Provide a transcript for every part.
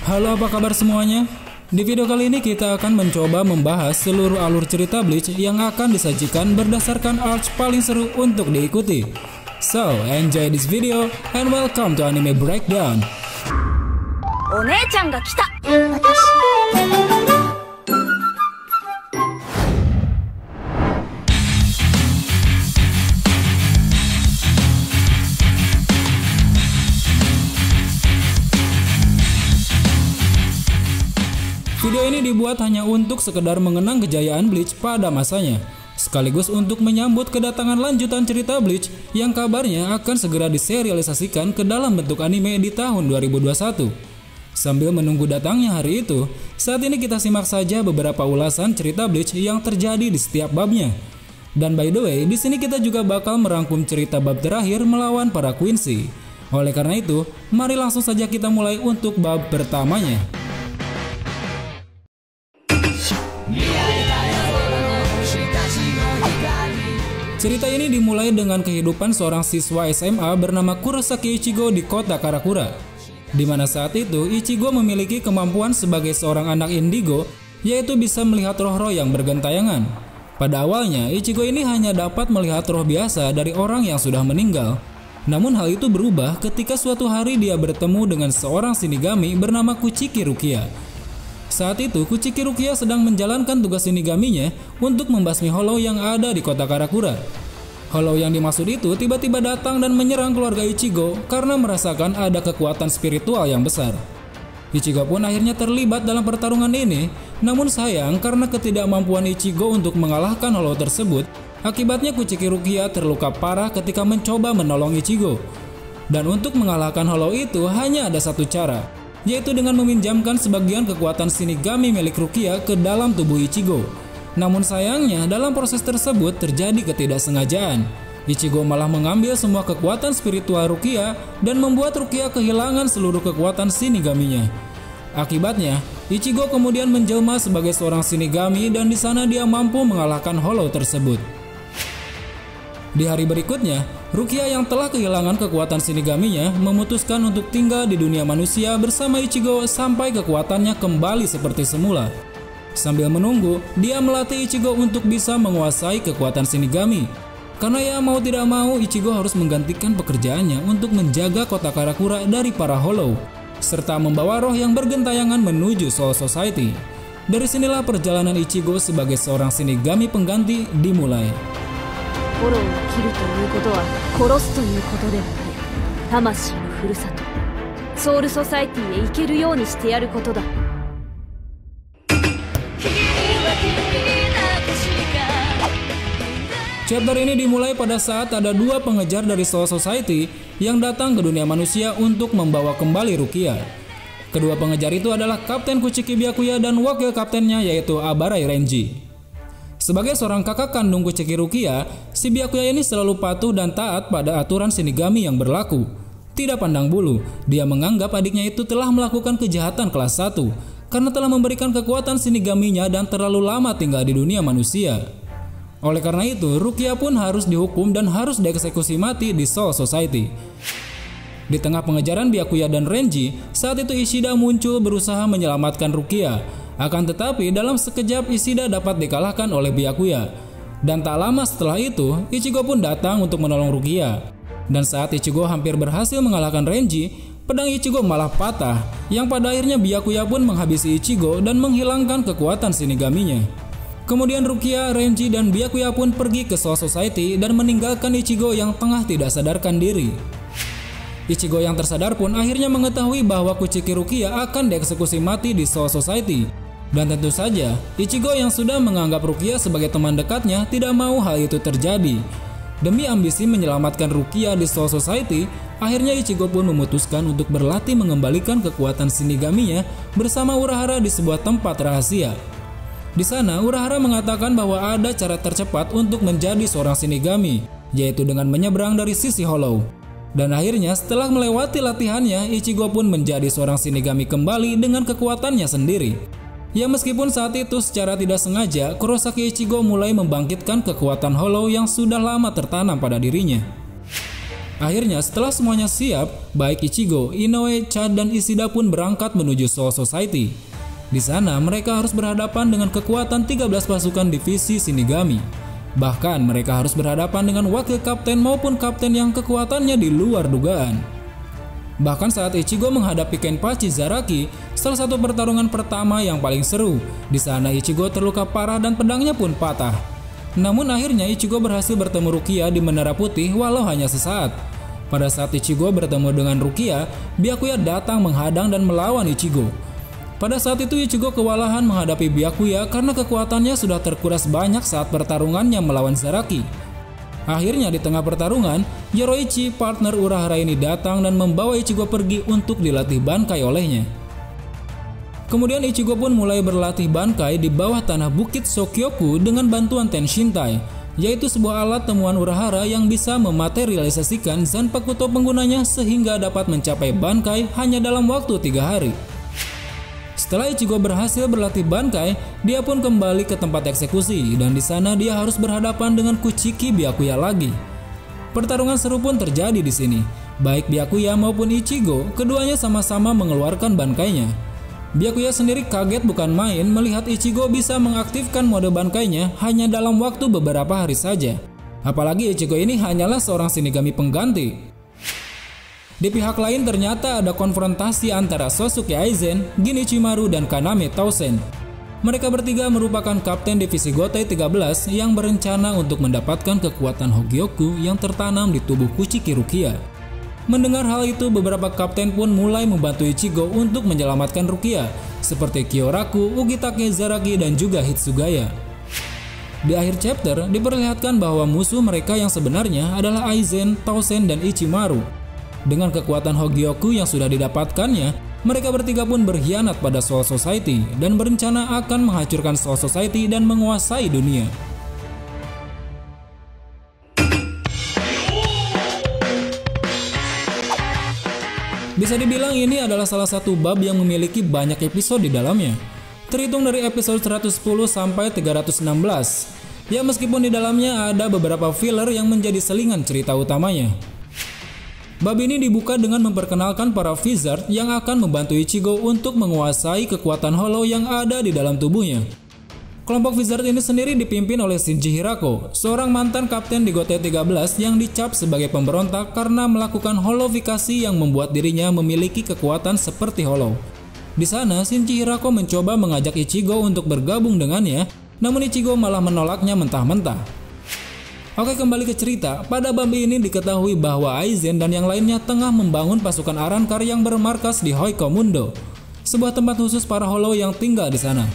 Halo, apa kabar semuanya? Di video kali ini kita akan mencoba membahas seluruh alur cerita Bleach yang akan disajikan berdasarkan arc paling seru untuk diikuti. So, enjoy this video and welcome to Anime Breakdown. One-chan ga kita. Video ini dibuat hanya untuk sekedar mengenang kejayaan Bleach pada masanya, sekaligus untuk menyambut kedatangan lanjutan cerita Bleach yang kabarnya akan segera diserialisasikan ke dalam bentuk anime di tahun 2021. Sambil menunggu datangnya hari itu, saat ini kita simak saja beberapa ulasan cerita Bleach yang terjadi di setiap babnya. Dan by the way, di sini kita juga bakal merangkum cerita bab terakhir melawan para Quincy. Oleh karena itu, mari langsung saja kita mulai untuk bab pertamanya. Cerita ini dimulai dengan kehidupan seorang siswa SMA bernama Kurosaki Ichigo di kota Karakura, di mana saat itu Ichigo memiliki kemampuan sebagai seorang anak indigo, yaitu bisa melihat roh-roh yang bergentayangan. Pada awalnya, Ichigo ini hanya dapat melihat roh biasa dari orang yang sudah meninggal. Namun hal itu berubah ketika suatu hari dia bertemu dengan seorang shinigami bernama Kuchiki Rukia. Saat itu, Kuchiki Rukia sedang menjalankan tugas shinigaminya untuk membasmi Hollow yang ada di kota Karakura. Hollow yang dimaksud itu tiba-tiba datang dan menyerang keluarga Ichigo karena merasakan ada kekuatan spiritual yang besar. Ichigo pun akhirnya terlibat dalam pertarungan ini, namun sayang karena ketidakmampuan Ichigo untuk mengalahkan Hollow tersebut, akibatnya Kuchiki Rukia terluka parah ketika mencoba menolong Ichigo. Dan untuk mengalahkan Hollow itu hanya ada satu cara, yaitu dengan meminjamkan sebagian kekuatan shinigami milik Rukia ke dalam tubuh Ichigo. Namun sayangnya dalam proses tersebut terjadi ketidaksengajaan. Ichigo malah mengambil semua kekuatan spiritual Rukia dan membuat Rukia kehilangan seluruh kekuatan shinigaminya. Akibatnya, Ichigo kemudian menjelma sebagai seorang shinigami dan di sana dia mampu mengalahkan Hollow tersebut. Di hari berikutnya, Rukia yang telah kehilangan kekuatan shinigaminya memutuskan untuk tinggal di dunia manusia bersama Ichigo sampai kekuatannya kembali seperti semula. Sambil menunggu, dia melatih Ichigo untuk bisa menguasai kekuatan shinigami. Karena ya mau tidak mau, Ichigo harus menggantikan pekerjaannya untuk menjaga kota Karakura dari para Hollow, serta membawa roh yang bergentayangan menuju Soul Society. Dari sinilah perjalanan Ichigo sebagai seorang shinigami pengganti dimulai. 心を切るということは殺すということではない。魂のふるさとソウルソサエティへ行けるようにしてやることだ。 Chapter ini dimulai pada saat ada dua pengejar dari Soul Society yang datang ke dunia manusia untuk membawa kembali Rukia. Kedua pengejar itu adalah Kapten Kuchiki Byakuya dan wakil kaptennya yaitu Abarai Renji. Sebagai seorang kakak kandung Kuchiki Rukia, si Byakuya ini selalu patuh dan taat pada aturan shinigami yang berlaku. Tidak pandang bulu, dia menganggap adiknya itu telah melakukan kejahatan kelas 1 karena telah memberikan kekuatan shinigaminya dan terlalu lama tinggal di dunia manusia. Oleh karena itu, Rukia pun harus dihukum dan harus dieksekusi mati di Soul Society. Di tengah pengejaran Byakuya dan Renji, saat itu Ishida muncul berusaha menyelamatkan Rukia. Akan tetapi dalam sekejap Ishida dapat dikalahkan oleh Byakuya. Dan tak lama setelah itu, Ichigo pun datang untuk menolong Rukia. Dan saat Ichigo hampir berhasil mengalahkan Renji, pedang Ichigo malah patah, yang pada akhirnya Byakuya pun menghabisi Ichigo dan menghilangkan kekuatan shinigaminya. Kemudian Rukia, Renji, dan Byakuya pun pergi ke Soul Society dan meninggalkan Ichigo yang tengah tidak sadarkan diri. Ichigo yang tersadar pun akhirnya mengetahui bahwa Kuchiki Rukia akan dieksekusi mati di Soul Society. Dan tentu saja, Ichigo yang sudah menganggap Rukia sebagai teman dekatnya tidak mau hal itu terjadi. Demi ambisi menyelamatkan Rukia di Soul Society, akhirnya Ichigo pun memutuskan untuk berlatih mengembalikan kekuatan shinigaminya bersama Urahara di sebuah tempat rahasia. Di sana, Urahara mengatakan bahwa ada cara tercepat untuk menjadi seorang shinigami, yaitu dengan menyeberang dari sisi Hollow. Dan akhirnya setelah melewati latihannya, Ichigo pun menjadi seorang shinigami kembali dengan kekuatannya sendiri. Ya meskipun saat itu secara tidak sengaja, Kurosaki Ichigo mulai membangkitkan kekuatan Hollow yang sudah lama tertanam pada dirinya. Akhirnya setelah semuanya siap, baik Ichigo, Inoue, Chad, dan Ishida pun berangkat menuju Soul Society. Di sana mereka harus berhadapan dengan kekuatan 13 pasukan divisi Shinigami. Bahkan mereka harus berhadapan dengan wakil kapten maupun kapten yang kekuatannya di luar dugaan. Bahkan saat Ichigo menghadapi Kenpachi Zaraki, salah satu pertarungan pertama yang paling seru. Di sana Ichigo terluka parah dan pedangnya pun patah. Namun akhirnya Ichigo berhasil bertemu Rukia di Menara Putih walau hanya sesaat. Pada saat Ichigo bertemu dengan Rukia, Byakuya datang menghadang dan melawan Ichigo. Pada saat itu Ichigo kewalahan menghadapi Byakuya karena kekuatannya sudah terkuras banyak saat pertarungannya melawan Zaraki. Akhirnya di tengah pertarungan, Yoroichi, partner Urahara ini datang dan membawa Ichigo pergi untuk dilatih Bankai olehnya. Kemudian Ichigo pun mulai berlatih Bankai di bawah tanah Bukit Shokyoku dengan bantuan Tenshintai, yaitu sebuah alat temuan Urahara yang bisa mematerialisasikan Zanpakuto penggunanya sehingga dapat mencapai Bankai hanya dalam waktu 3 hari. Setelah Ichigo berhasil berlatih Bankai, dia pun kembali ke tempat eksekusi dan di sana dia harus berhadapan dengan Kuchiki Byakuya lagi. Pertarungan seru pun terjadi di sini. Baik Byakuya maupun Ichigo, keduanya sama-sama mengeluarkan Bankainya. Byakuya sendiri kaget bukan main melihat Ichigo bisa mengaktifkan mode Bankainya hanya dalam waktu beberapa hari saja. Apalagi Ichigo ini hanyalah seorang Shinigami pengganti. Di pihak lain ternyata ada konfrontasi antara Sosuke Aizen, Ginichimaru, dan Kaname Tausen. Mereka bertiga merupakan kapten divisi Gotei 13 yang berencana untuk mendapatkan kekuatan Hogyoku yang tertanam di tubuh Kuchiki Rukia. Mendengar hal itu, beberapa kapten pun mulai membantu Ichigo untuk menyelamatkan Rukia, seperti Kyoraku, Ugitake, Zaraki, dan juga Hitsugaya. Di akhir chapter, diperlihatkan bahwa musuh mereka yang sebenarnya adalah Aizen, Tausen, dan Ichimaru. Dengan kekuatan Hogyoku yang sudah didapatkannya, mereka bertiga pun berkhianat pada Soul Society dan berencana akan menghancurkan Soul Society dan menguasai dunia. Bisa dibilang ini adalah salah satu bab yang memiliki banyak episode di dalamnya. Terhitung dari episode 110 sampai 316. Ya meskipun di dalamnya ada beberapa filler yang menjadi selingan cerita utamanya. Bab ini dibuka dengan memperkenalkan para Vizard yang akan membantu Ichigo untuk menguasai kekuatan Hollow yang ada di dalam tubuhnya. Kelompok Vizard ini sendiri dipimpin oleh Shinji Hirako, seorang mantan kapten di Gotei 13 yang dicap sebagai pemberontak karena melakukan holovikasi yang membuat dirinya memiliki kekuatan seperti Hollow. Di sana, Shinji Hirako mencoba mengajak Ichigo untuk bergabung dengannya, namun Ichigo malah menolaknya mentah-mentah. Oke, kembali ke cerita. Pada bab ini diketahui bahwa Aizen dan yang lainnya tengah membangun pasukan Arrancar yang bermarkas di Hoikomundo, sebuah tempat khusus para Hollow yang tinggal di sana.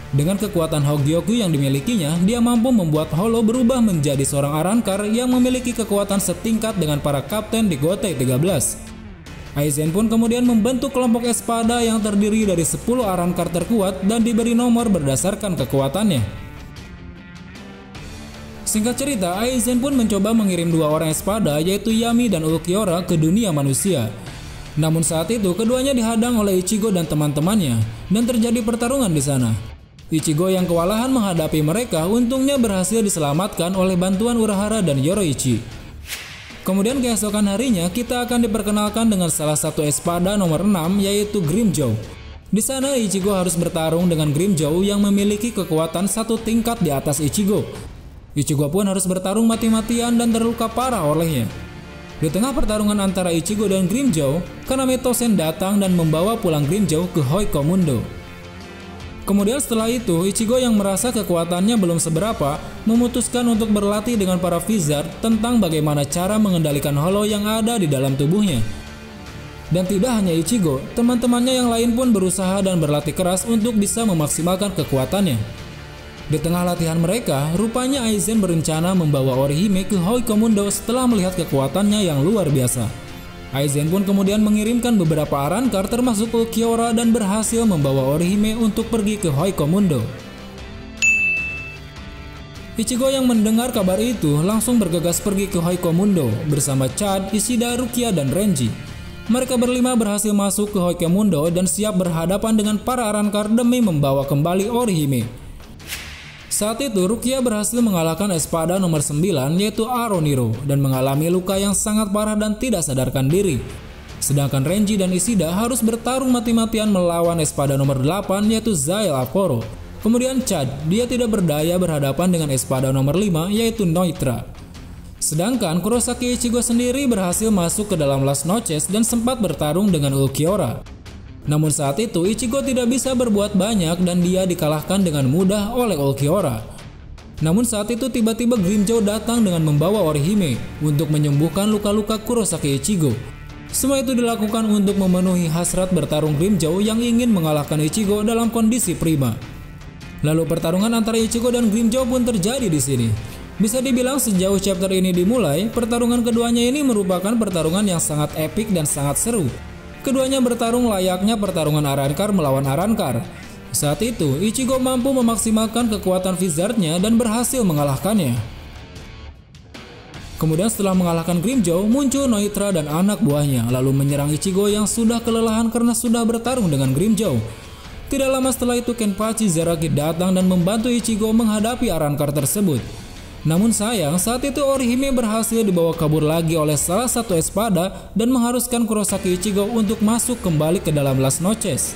Dengan kekuatan Hogyoku yang dimilikinya, dia mampu membuat Hollow berubah menjadi seorang Arrancar yang memiliki kekuatan setingkat dengan para kapten di Gotei 13. Aizen pun kemudian membentuk kelompok Espada yang terdiri dari 10 Arrancar terkuat dan diberi nomor berdasarkan kekuatannya. Singkat cerita, Aizen pun mencoba mengirim 2 orang Espada yaitu Yami dan Ulquiorra ke dunia manusia. Namun saat itu keduanya dihadang oleh Ichigo dan teman-temannya dan terjadi pertarungan di sana. Ichigo yang kewalahan menghadapi mereka untungnya berhasil diselamatkan oleh bantuan Urahara dan Yoroichi. Kemudian keesokan harinya kita akan diperkenalkan dengan salah satu Espada nomor 6 yaitu Grimmjow. Di sana Ichigo harus bertarung dengan Grimmjow yang memiliki kekuatan 1 tingkat di atas Ichigo. Ichigo pun harus bertarung mati-matian dan terluka parah olehnya. Di tengah pertarungan antara Ichigo dan Grimmjow, Kaname Tausen datang dan membawa pulang Grimmjow ke Hoikomundo. Kemudian setelah itu, Ichigo yang merasa kekuatannya belum seberapa, memutuskan untuk berlatih dengan para Vizard tentang bagaimana cara mengendalikan Hollow yang ada di dalam tubuhnya. Dan tidak hanya Ichigo, teman-temannya yang lain pun berusaha dan berlatih keras untuk bisa memaksimalkan kekuatannya. Di tengah latihan mereka, rupanya Aizen berencana membawa Orihime ke Hoikomundo setelah melihat kekuatannya yang luar biasa. Aizen pun kemudian mengirimkan beberapa Arrancar termasuk Ulquiorra dan berhasil membawa Orihime untuk pergi ke Hoikomundo. Ichigo yang mendengar kabar itu langsung bergegas pergi ke Hoikomundo bersama Chad, Ishida, Rukia, dan Renji. Mereka berlima berhasil masuk ke Hoikomundo dan siap berhadapan dengan para Arrancar demi membawa kembali Orihime. Saat itu Rukia berhasil mengalahkan Espada nomor 9 yaitu Aroniro dan mengalami luka yang sangat parah dan tidak sadarkan diri. Sedangkan Renji dan Ishida harus bertarung mati-matian melawan Espada nomor 8 yaitu Zael Aporo. Kemudian Chad, dia tidak berdaya berhadapan dengan Espada nomor 5 yaitu Noitra. Sedangkan Kurosaki Ichigo sendiri berhasil masuk ke dalam Las Noches dan sempat bertarung dengan Ulquiorra. Namun saat itu Ichigo tidak bisa berbuat banyak dan dia dikalahkan dengan mudah oleh Ulquiorra. Namun saat itu tiba-tiba Grimmjow datang dengan membawa Orihime untuk menyembuhkan luka-luka Kurosaki Ichigo. Semua itu dilakukan untuk memenuhi hasrat bertarung Grimmjow yang ingin mengalahkan Ichigo dalam kondisi prima. Lalu pertarungan antara Ichigo dan Grimmjow pun terjadi di sini. Bisa dibilang sejauh chapter ini dimulai, pertarungan keduanya ini merupakan pertarungan yang sangat epik dan sangat seru. Keduanya bertarung layaknya pertarungan Arrancar melawan Arrancar. Saat itu, Ichigo mampu memaksimalkan kekuatan Vizardnya dan berhasil mengalahkannya. Kemudian setelah mengalahkan Grimmjow, muncul Noitra dan anak buahnya, lalu menyerang Ichigo yang sudah kelelahan karena sudah bertarung dengan Grimmjow. Tidak lama setelah itu Kenpachi Zaraki datang dan membantu Ichigo menghadapi Arrancar tersebut. Namun sayang, saat itu Orihime berhasil dibawa kabur lagi oleh salah satu Espada dan mengharuskan Kurosaki Ichigo untuk masuk kembali ke dalam Las Noches.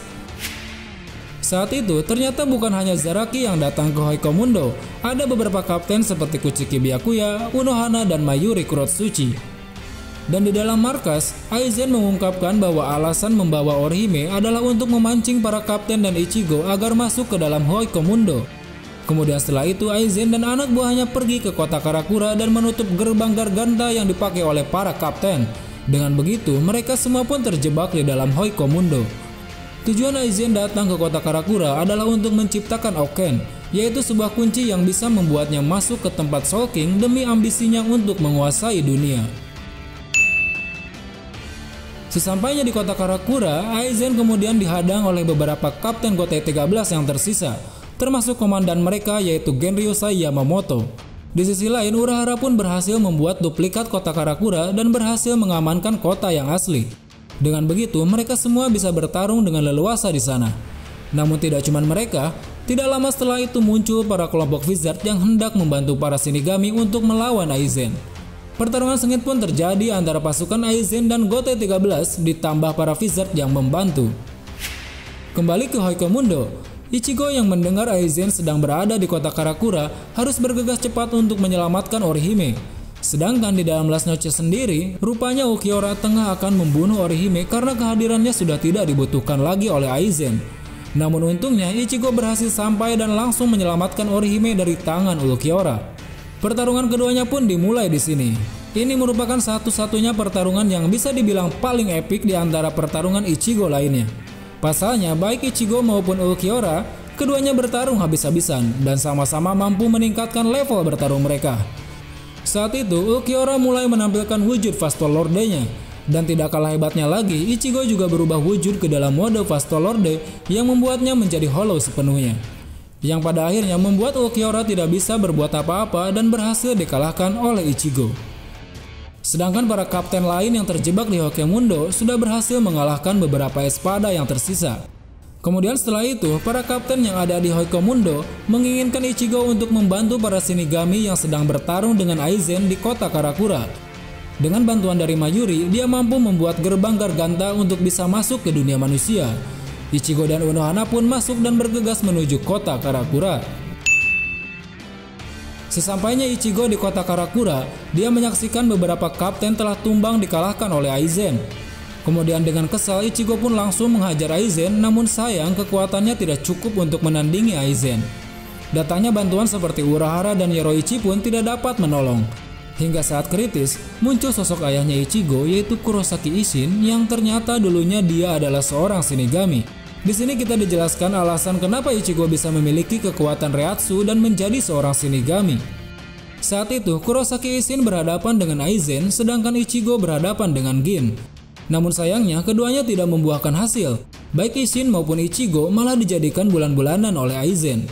Saat itu, ternyata bukan hanya Zaraki yang datang ke Hoikomundo, ada beberapa kapten seperti Kuchiki Byakuya, Unohana, dan Mayuri Kurotsuchi. Dan di dalam markas, Aizen mengungkapkan bahwa alasan membawa Orihime adalah untuk memancing para kapten dan Ichigo agar masuk ke dalam Hoikomundo. Kemudian setelah itu Aizen dan anak buahnya pergi ke kota Karakura dan menutup gerbang Garganta yang dipakai oleh para kapten. Dengan begitu mereka semua pun terjebak di dalam Hoikomundo. Tujuan Aizen datang ke kota Karakura adalah untuk menciptakan Oken, yaitu sebuah kunci yang bisa membuatnya masuk ke tempat Soul King demi ambisinya untuk menguasai dunia. Sesampainya di kota Karakura, Aizen kemudian dihadang oleh beberapa kapten Gotei 13 yang tersisa, termasuk komandan mereka yaitu Genryusai Yamamoto. Di sisi lain, Urahara pun berhasil membuat duplikat kota Karakura dan berhasil mengamankan kota yang asli. Dengan begitu, mereka semua bisa bertarung dengan leluasa di sana. Namun tidak cuma mereka, tidak lama setelah itu muncul para kelompok Wizard yang hendak membantu para Shinigami untuk melawan Aizen. Pertarungan sengit pun terjadi antara pasukan Aizen dan Gotei 13 ditambah para Wizard yang membantu. Kembali ke Hoikomundo, Ichigo yang mendengar Aizen sedang berada di kota Karakura harus bergegas cepat untuk menyelamatkan Orihime. Sedangkan di dalam Las Noches sendiri, rupanya Ulquiorra tengah akan membunuh Orihime karena kehadirannya sudah tidak dibutuhkan lagi oleh Aizen. Namun untungnya Ichigo berhasil sampai dan langsung menyelamatkan Orihime dari tangan Ulquiorra. Pertarungan keduanya pun dimulai di sini. Ini merupakan satu-satunya pertarungan yang bisa dibilang paling epik di antara pertarungan Ichigo lainnya. Pasalnya, baik Ichigo maupun Ulquiorra, keduanya bertarung habis-habisan dan sama-sama mampu meningkatkan level bertarung mereka. Saat itu, Ulquiorra mulai menampilkan wujud Vasto Lorde-nya, dan tidak kalah hebatnya lagi, Ichigo juga berubah wujud ke dalam mode Vasto Lorde yang membuatnya menjadi hollow sepenuhnya. Yang pada akhirnya membuat Ulquiorra tidak bisa berbuat apa-apa dan berhasil dikalahkan oleh Ichigo. Sedangkan para kapten lain yang terjebak di Hoikomundo sudah berhasil mengalahkan beberapa Espada yang tersisa. Kemudian setelah itu, para kapten yang ada di Hoikomundo menginginkan Ichigo untuk membantu para Shinigami yang sedang bertarung dengan Aizen di kota Karakura. Dengan bantuan dari Mayuri, dia mampu membuat gerbang Garganta untuk bisa masuk ke dunia manusia. Ichigo dan Unohana pun masuk dan bergegas menuju kota Karakura. Sesampainya Ichigo di kota Karakura, dia menyaksikan beberapa kapten telah tumbang dikalahkan oleh Aizen. Kemudian dengan kesal, Ichigo pun langsung menghajar Aizen, namun sayang kekuatannya tidak cukup untuk menandingi Aizen. Datangnya bantuan seperti Urahara dan Yoruichi pun tidak dapat menolong. Hingga saat kritis, muncul sosok ayahnya Ichigo yaitu Kurosaki Isshin yang ternyata dulunya dia adalah seorang Shinigami. Di sini kita dijelaskan alasan kenapa Ichigo bisa memiliki kekuatan Reiatsu dan menjadi seorang Shinigami. Saat itu, Kurosaki Isshin berhadapan dengan Aizen, sedangkan Ichigo berhadapan dengan Gin. Namun sayangnya, keduanya tidak membuahkan hasil. Baik Isshin maupun Ichigo malah dijadikan bulan-bulanan oleh Aizen.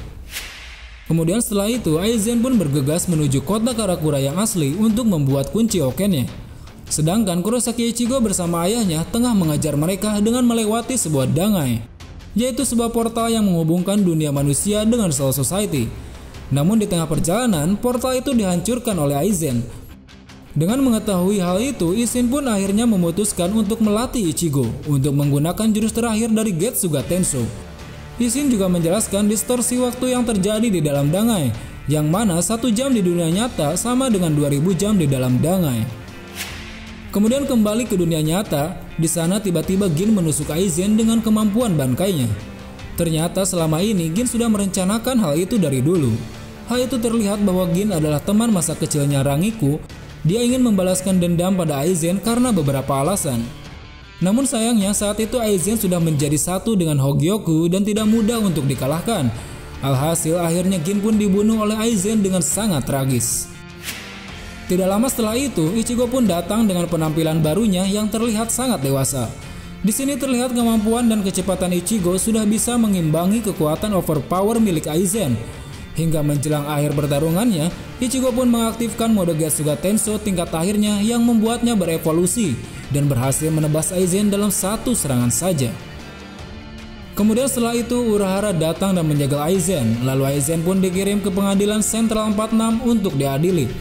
Kemudian setelah itu, Aizen pun bergegas menuju kota Karakura yang asli untuk membuat kunci Okennya. Sedangkan Kurosaki Ichigo bersama ayahnya tengah mengajar mereka dengan melewati sebuah dangai, yaitu sebuah portal yang menghubungkan dunia manusia dengan Soul Society. Namun di tengah perjalanan, portal itu dihancurkan oleh Aizen. Dengan mengetahui hal itu, Isshin pun akhirnya memutuskan untuk melatih Ichigo untuk menggunakan jurus terakhir dari Getsuga Tensho. Isshin juga menjelaskan distorsi waktu yang terjadi di dalam Dangai, yang mana 1 jam di dunia nyata sama dengan 2000 jam di dalam Dangai. Kemudian kembali ke dunia nyata, di sana tiba-tiba Gin menusuk Aizen dengan kemampuan bankainya. Ternyata selama ini Gin sudah merencanakan hal itu dari dulu. Hal itu terlihat bahwa Gin adalah teman masa kecilnya Rangiku. Dia ingin membalaskan dendam pada Aizen karena beberapa alasan. Namun sayangnya saat itu Aizen sudah menjadi satu dengan Hogyoku dan tidak mudah untuk dikalahkan. Alhasil akhirnya Gin pun dibunuh oleh Aizen dengan sangat tragis. Tidak lama setelah itu, Ichigo pun datang dengan penampilan barunya yang terlihat sangat dewasa. Di sini terlihat kemampuan dan kecepatan Ichigo sudah bisa mengimbangi kekuatan overpower milik Aizen. Hingga menjelang akhir pertarungannya, Ichigo pun mengaktifkan mode Getsuga Tensho tingkat akhirnya yang membuatnya berevolusi dan berhasil menebas Aizen dalam 1 serangan saja. Kemudian setelah itu Urahara datang dan menjagal Aizen, lalu Aizen pun dikirim ke pengadilan Sentral 46 untuk diadili.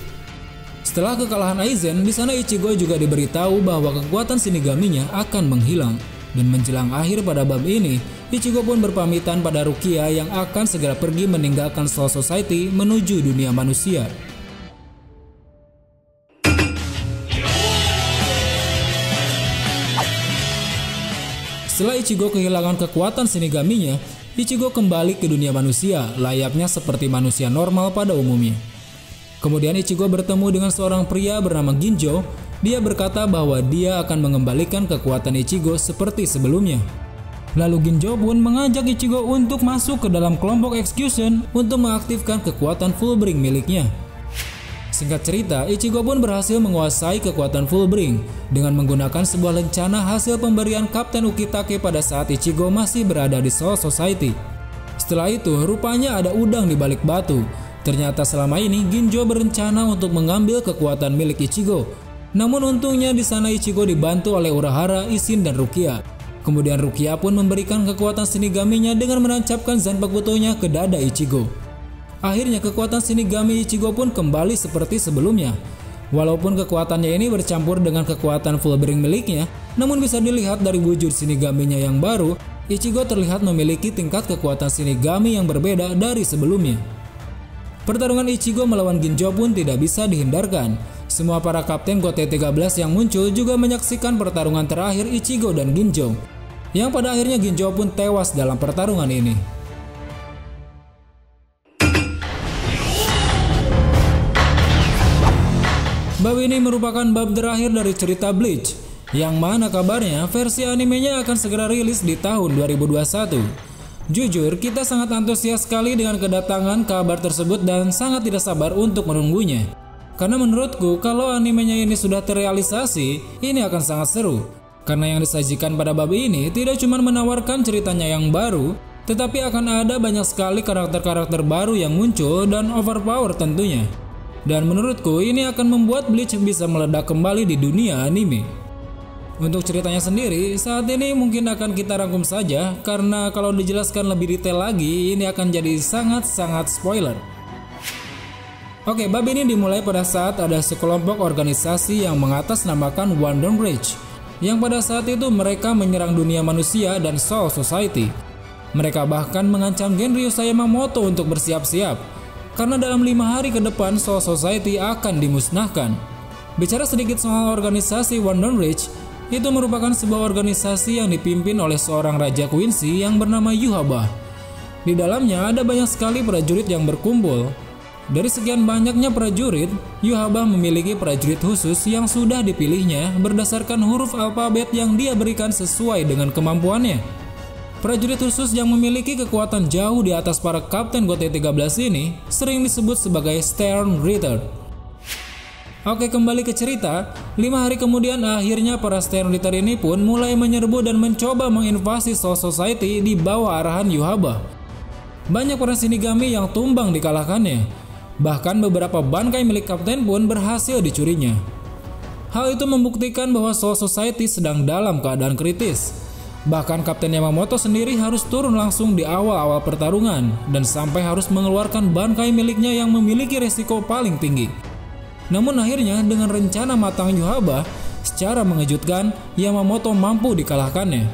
Setelah kekalahan Aizen, di sana Ichigo juga diberitahu bahwa kekuatan Shinigaminya akan menghilang. Dan menjelang akhir pada bab ini, Ichigo pun berpamitan pada Rukia yang akan segera pergi meninggalkan Soul Society menuju dunia manusia. Setelah Ichigo kehilangan kekuatan Shinigaminya, Ichigo kembali ke dunia manusia, layaknya seperti manusia normal pada umumnya. Kemudian Ichigo bertemu dengan seorang pria bernama Ginjo. Dia berkata bahwa dia akan mengembalikan kekuatan Ichigo seperti sebelumnya. Lalu Ginjo pun mengajak Ichigo untuk masuk ke dalam kelompok Execution untuk mengaktifkan kekuatan Fullbring miliknya. Singkat cerita, Ichigo pun berhasil menguasai kekuatan Fullbring dengan menggunakan sebuah lencana hasil pemberian Kapten Ukitake pada saat Ichigo masih berada di Soul Society. Setelah itu, rupanya ada udang di balik batu. Ternyata selama ini Ginjo berencana untuk mengambil kekuatan milik Ichigo. Namun untungnya di sana Ichigo dibantu oleh Urahara, Isshin, dan Rukia. Kemudian Rukia pun memberikan kekuatan Shinigaminya dengan menancapkan Zanpakuto-nya ke dada Ichigo. Akhirnya kekuatan Shinigami Ichigo pun kembali seperti sebelumnya. Walaupun kekuatannya ini bercampur dengan kekuatan Fullbring miliknya, namun bisa dilihat dari wujud Shinigaminya yang baru, Ichigo terlihat memiliki tingkat kekuatan Shinigami yang berbeda dari sebelumnya. Pertarungan Ichigo melawan Ginjo pun tidak bisa dihindarkan. Semua para kapten GOT13 yang muncul juga menyaksikan pertarungan terakhir Ichigo dan Ginjo, yang pada akhirnya Ginjo pun tewas dalam pertarungan ini. Bab ini merupakan bab terakhir dari cerita Bleach, yang mana kabarnya versi animenya akan segera rilis di tahun 2021. Jujur, kita sangat antusias sekali dengan kedatangan kabar tersebut dan sangat tidak sabar untuk menunggunya. Karena menurutku, kalau animenya ini sudah terrealisasi, ini akan sangat seru. Karena yang disajikan pada bab ini tidak cuma menawarkan ceritanya yang baru, tetapi akan ada banyak sekali karakter-karakter baru yang muncul dan overpower tentunya. Dan menurutku, ini akan membuat Bleach bisa meledak kembali di dunia anime. Untuk ceritanya sendiri, saat ini mungkin akan kita rangkum saja, karena kalau dijelaskan lebih detail lagi, ini akan jadi sangat-sangat spoiler. Oke, bab ini dimulai pada saat ada sekelompok organisasi yang mengatasnamakan Wonder Bridge, yang pada saat itu mereka menyerang dunia manusia dan Soul Society. Mereka bahkan mengancam Genryu Yamamoto untuk bersiap-siap, karena dalam 5 hari ke depan Soul Society akan dimusnahkan. Bicara sedikit soal organisasi Wonder Bridge, itu merupakan sebuah organisasi yang dipimpin oleh seorang Raja Quincy yang bernama Yhwach. Di dalamnya ada banyak sekali prajurit yang berkumpul. Dari sekian banyaknya prajurit, Yhwach memiliki prajurit khusus yang sudah dipilihnya berdasarkan huruf alfabet yang dia berikan sesuai dengan kemampuannya. Prajurit khusus yang memiliki kekuatan jauh di atas para kapten GOT13 ini sering disebut sebagai Stern Ritter. Oke, kembali ke cerita. 5 hari kemudian akhirnya para Stern Ritter ini pun mulai menyerbu dan mencoba menginvasi Soul Society di bawah arahan Yhwach. Banyak para Shinigami yang tumbang dikalahkannya. Bahkan beberapa bangkai milik kapten pun berhasil dicurinya. Hal itu membuktikan bahwa Soul Society sedang dalam keadaan kritis. Bahkan Kapten Yamamoto sendiri harus turun langsung di awal-awal pertarungan dan sampai harus mengeluarkan bankai miliknya yang memiliki resiko paling tinggi. Namun akhirnya dengan rencana matang Yuhaba, secara mengejutkan Yamamoto mampu dikalahkannya.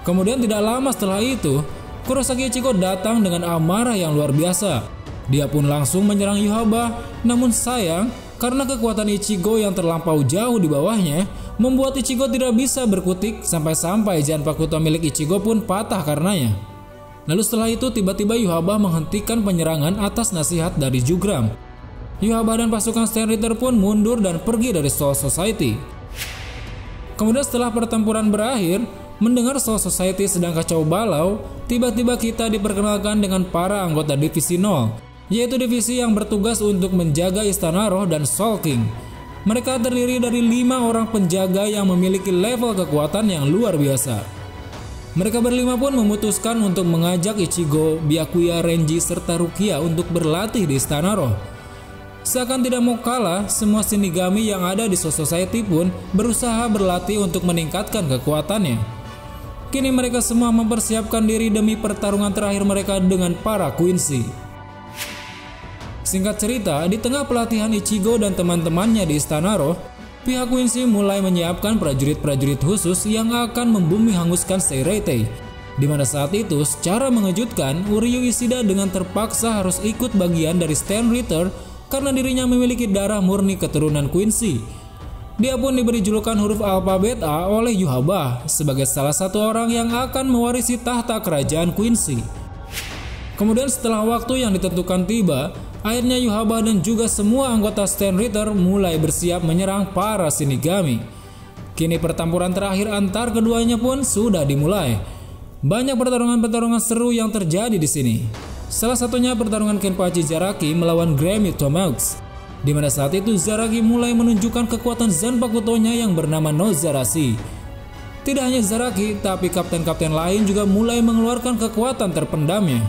Kemudian tidak lama setelah itu, Kurosaki Ichigo datang dengan amarah yang luar biasa. Dia pun langsung menyerang Yuhaba, namun sayang karena kekuatan Ichigo yang terlampau jauh di bawahnya, membuat Ichigo tidak bisa berkutik sampai-sampai Zanpakuto milik Ichigo pun patah karenanya. Lalu setelah itu tiba-tiba Yuhaba menghentikan penyerangan atas nasihat dari Jugram. Yuhaba dan pasukan Stand Ritter pun mundur dan pergi dari Soul Society. Kemudian setelah pertempuran berakhir, mendengar Soul Society sedang kacau balau, tiba-tiba kita diperkenalkan dengan para anggota Divisi 0, yaitu divisi yang bertugas untuk menjaga Istana Roh dan Soul King. Mereka terdiri dari 5 orang penjaga yang memiliki level kekuatan yang luar biasa. Mereka berlima pun memutuskan untuk mengajak Ichigo, Byakuya, Renji, serta Rukia untuk berlatih di Istana Roh. Seakan tidak mau kalah, semua Shinigami yang ada di Soul Society pun berusaha berlatih untuk meningkatkan kekuatannya. Kini mereka semua mempersiapkan diri demi pertarungan terakhir mereka dengan para Quincy. Singkat cerita, di tengah pelatihan Ichigo dan teman-temannya di Istana Roh, pihak Quincy mulai menyiapkan prajurit-prajurit khusus yang akan membumi hanguskan Seireitei. Di mana saat itu, secara mengejutkan, Uryu Ishida dengan terpaksa harus ikut bagian dari Stand Ritter karena dirinya memiliki darah murni keturunan Quincy. Dia pun diberi julukan huruf alfabet A oleh Yuhaba sebagai salah satu orang yang akan mewarisi tahta kerajaan Quincy. Kemudian setelah waktu yang ditentukan tiba, akhirnya Yuhaba dan juga semua anggota Stand Ritter mulai bersiap menyerang para Shinigami. Kini pertempuran terakhir antar keduanya pun sudah dimulai. Banyak pertarungan-pertarungan seru yang terjadi di sini. Salah satunya pertarungan Kenpachi Zaraki melawan Grammy Tomahawks, di mana saat itu Zaraki mulai menunjukkan kekuatan Zanpakuto-nya yang bernama Nozarashi. Tidak hanya Zaraki, tapi kapten-kapten lain juga mulai mengeluarkan kekuatan terpendamnya.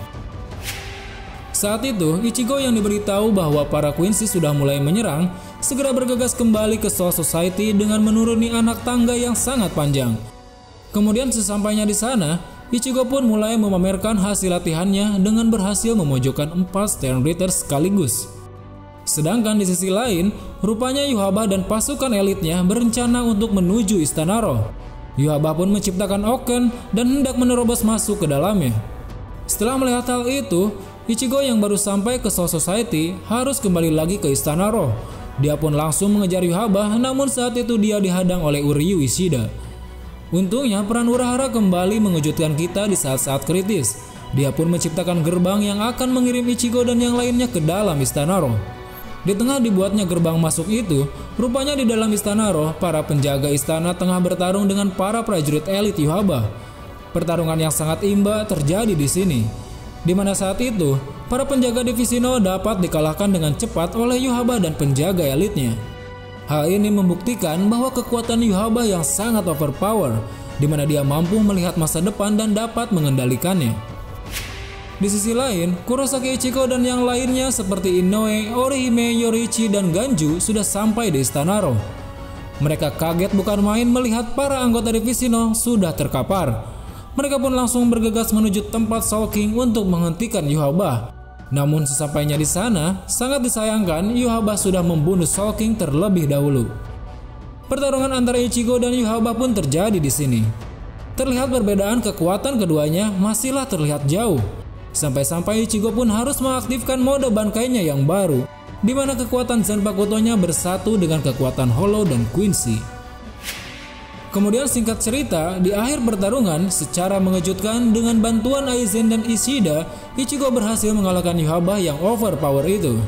Saat itu, Ichigo yang diberitahu bahwa para Quincy sudah mulai menyerang, segera bergegas kembali ke Soul Society dengan menuruni anak tangga yang sangat panjang. Kemudian sesampainya di sana, Ichigo pun mulai memamerkan hasil latihannya dengan berhasil memojokkan 4 Stand Ritter sekaligus. Sedangkan di sisi lain, rupanya Yuhaba dan pasukan elitnya berencana untuk menuju Istana Roh. Yuhaba pun menciptakan Oken dan hendak menerobos masuk ke dalamnya. Setelah melihat hal itu, Ichigo yang baru sampai ke Soul Society harus kembali lagi ke Istana Roh. Dia pun langsung mengejar Yuhaba, namun saat itu dia dihadang oleh Uryu Ishida. Untungnya peran Urahara kembali mengejutkan kita di saat-saat kritis. Dia pun menciptakan gerbang yang akan mengirim Ichigo dan yang lainnya ke dalam Istana Roh. Di tengah dibuatnya gerbang masuk itu, rupanya di dalam Istana Roh, para penjaga istana tengah bertarung dengan para prajurit elit Yuhaba. Pertarungan yang sangat imba terjadi di sini, di mana saat itu para penjaga divisi No dapat dikalahkan dengan cepat oleh Yuhaba dan penjaga elitnya. Hal ini membuktikan bahwa kekuatan Yuhaba yang sangat overpower, di mana dia mampu melihat masa depan dan dapat mengendalikannya. Di sisi lain, Kurosaki Ichigo dan yang lainnya seperti Inoue, Orihime, Yoriichi, dan Ganju sudah sampai di Istana Roh. Mereka kaget bukan main melihat para anggota divisi No sudah terkapar. Mereka pun langsung bergegas menuju tempat Soul King untuk menghentikan Yuhaba. Namun sesampainya di sana, sangat disayangkan Yuhaba sudah membunuh Soul King terlebih dahulu. Pertarungan antara Ichigo dan Yuhaba pun terjadi di sini. Terlihat perbedaan kekuatan keduanya masihlah terlihat jauh. Sampai-sampai Ichigo pun harus mengaktifkan mode bankainya yang baru, di mana kekuatan Zanpakuto-nya bersatu dengan kekuatan Hollow dan Quincy. Kemudian singkat cerita, di akhir pertarungan secara mengejutkan dengan bantuan Aizen dan Ishida, Ichigo berhasil mengalahkan Yuhaba yang overpower itu.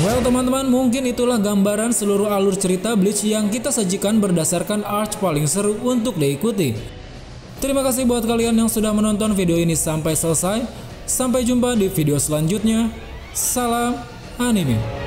Well teman-teman, mungkin itulah gambaran seluruh alur cerita Bleach yang kita sajikan berdasarkan arc paling seru untuk diikuti. Terima kasih buat kalian yang sudah menonton video ini sampai selesai. Sampai jumpa di video selanjutnya. Salam anime.